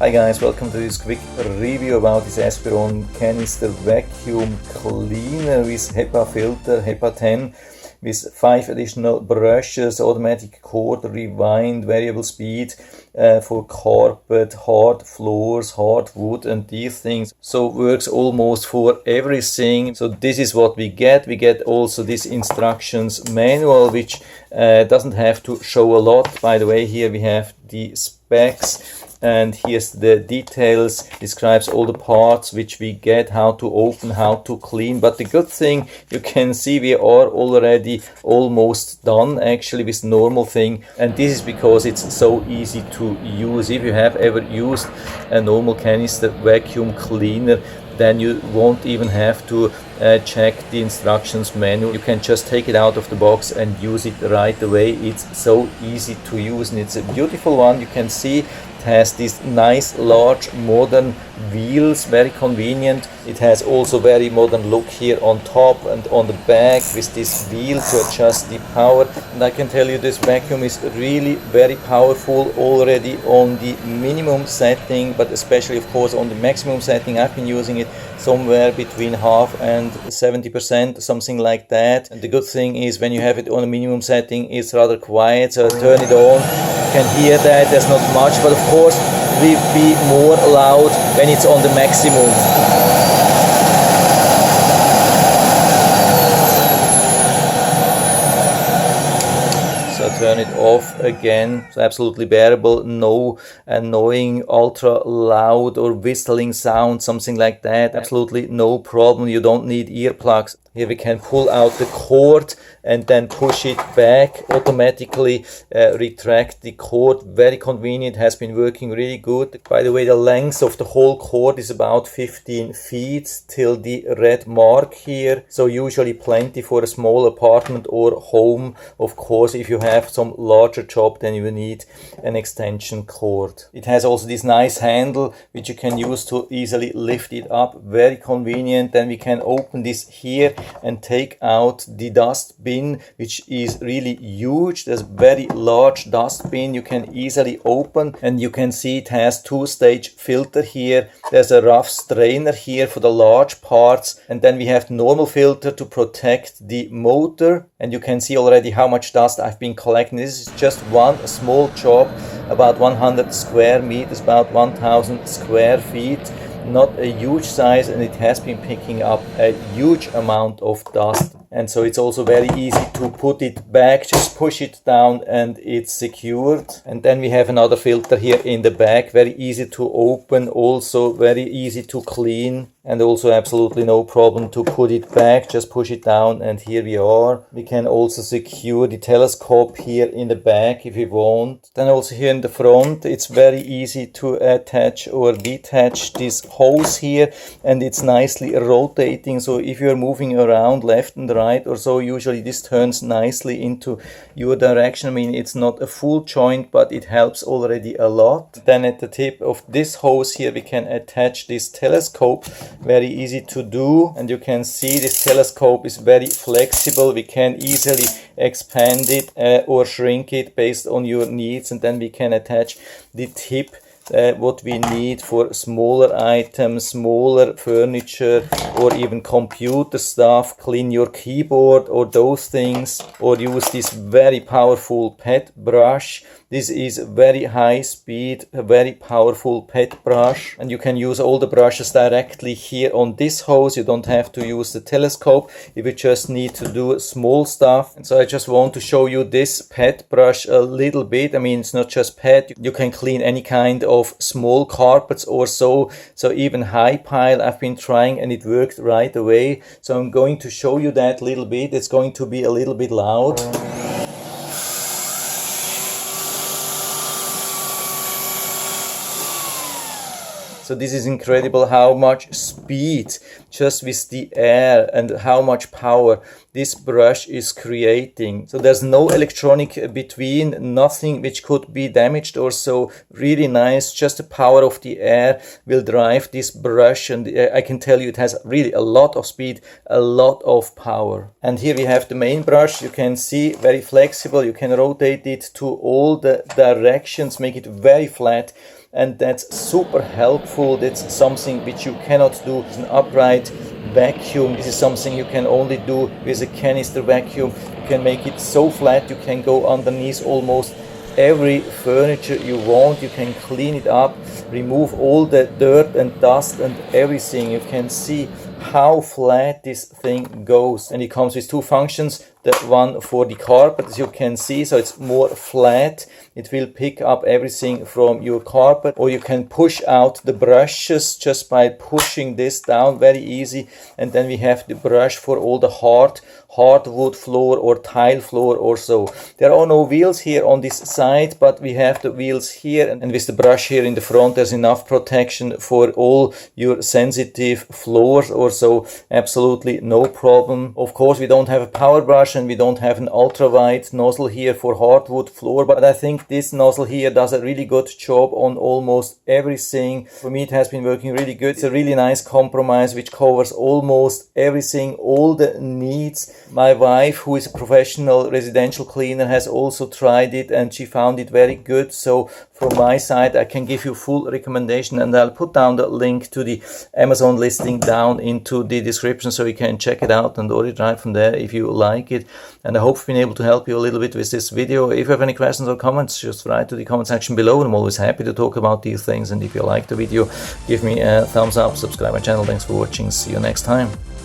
Hi guys, welcome to this quick review about this Aspiron canister vacuum cleaner with HEPA filter, HEPA 10, with 5 additional brushes, automatic cord, rewind, variable speed for carpet, hard floors, hard wood and these things. So works almost for everything. So this is what we get. We get also this instructions manual, which doesn't have to show a lot. By the way, here we have the specs. And here's the details, describes all the parts which we get, how to open, how to clean. But the good thing, you can see we are already almost done actually with normal thing, and this is because it's so easy to use. If you have ever used a normal canister vacuum cleaner, then you won't even have to check the instructions manual. You can just take it out of the box and use it right away. It's so easy to use, and it's a beautiful one. You can see it has these nice large modern wheels, very convenient. It has also very modern look here on top and on the back with this wheel to adjust the power. And I can tell you this vacuum is really very powerful already on the minimum setting, but especially of course on the maximum setting. I've been using it somewhere between half and 70%, something like that. And the good thing is when you have it on a minimum setting, it's rather quiet, so I turn it on. You can hear that there's not much, but of course will be more loud when it's on the maximum. So turn it off again. It's absolutely bearable, no annoying ultra loud or whistling sound, something like that. Absolutely no problem. You don't need earplugs. Here we can pull out the cord and then push it back, automatically retract the cord. Very convenient, has been working really good. By the way, the length of the whole cord is about 15 feet till the red mark here. So usually plenty for a small apartment or home. Of course, if you have some larger job, then you need an extension cord. It has also this nice handle which you can use to easily lift it up. Very convenient. Then we can open this here and take out the dust bin, which is really huge. There's a very large dust bin you can easily open, and you can see it has two-stage filter here. There's a rough strainer here for the large parts, and then we have normal filter to protect the motor. And you can see already how much dust I've been collecting. This is just one small job, about 100 square meters, about 1000 square feet. Not a huge size, and it has been picking up a huge amount of dust. And so it's also very easy to put it back, just push it down and it's secured. And then we have another filter here in the back, very easy to open, also very easy to clean, and also absolutely no problem to put it back, just push it down and here we are. We can also secure the telescope here in the back if we want. Then also here in the front, it's very easy to attach or detach this hose here, and it's nicely rotating. So if you're moving around left and right or so, usually this turns nicely into your direction. I mean, it's not a full joint, but it helps already a lot. Then at the tip of this hose here, we can attach this telescope. Very easy to do, and you can see this telescope is very flexible. We can easily expand it or shrink it based on your needs, and then we can attach the tip what we need for smaller items, smaller furniture, or even computer stuff, clean your keyboard or those things, or use this very powerful pet brush. This is very high speed, a very powerful pet brush, and you can use all the brushes directly here on this hose. You don't have to use the telescope if you just need to do small stuff. And so I just want to show you this pet brush a little bit. I mean, it's not just pet, you can clean any kind of small carpets or so. So even high pile I've been trying and it worked right away. So I'm going to show you that a little bit. It's going to be a little bit loud. So this is incredible how much speed just with the air and how much power this brush is creating. So there's no electronic between, nothing which could be damaged or so. Really nice, just the power of the air will drive this brush, and I can tell you it has really a lot of speed, a lot of power. And here we have the main brush. You can see very flexible. You can rotate it to all the directions, make it very flat. and that's super helpful. That's something which you cannot do with an upright vacuum. This is something you can only do with a canister vacuum. You can make it so flat you can go underneath almost every furniture you want. You can clean it up, remove all the dirt and dust and everything. You can see how flat this thing goes, and it comes with two functions. The one for the carpet, as you can see, so it's more flat. It will pick up everything from your carpet, or you can push out the brushes just by pushing this down, very easy. And then we have the brush for all the hardwood floor or tile floor or so. There are no wheels here on this side, but we have the wheels here, and with the brush here in the front there's enough protection for all your sensitive floors or so. Absolutely no problem. Of course, we don't have a power brush and we don't have an ultra wide nozzle here for hardwood floor, but I think this nozzle here does a really good job on almost everything. For me, it has been working really good. It's a really nice compromise which covers almost everything, all the needs. My wife, who is a professional residential cleaner, has also tried it and she found it very good. So from my side, I can give you full recommendation, and I'll put down the link to the Amazon listing down into the description so you can check it out and order it right from there if you like it. And I hope I've been able to help you a little bit with this video. If you have any questions or comments, just write to the comment section below. I'm always happy to talk about these things. And if you like the video, give me a thumbs up, subscribe my channel. Thanks for watching. See you next time.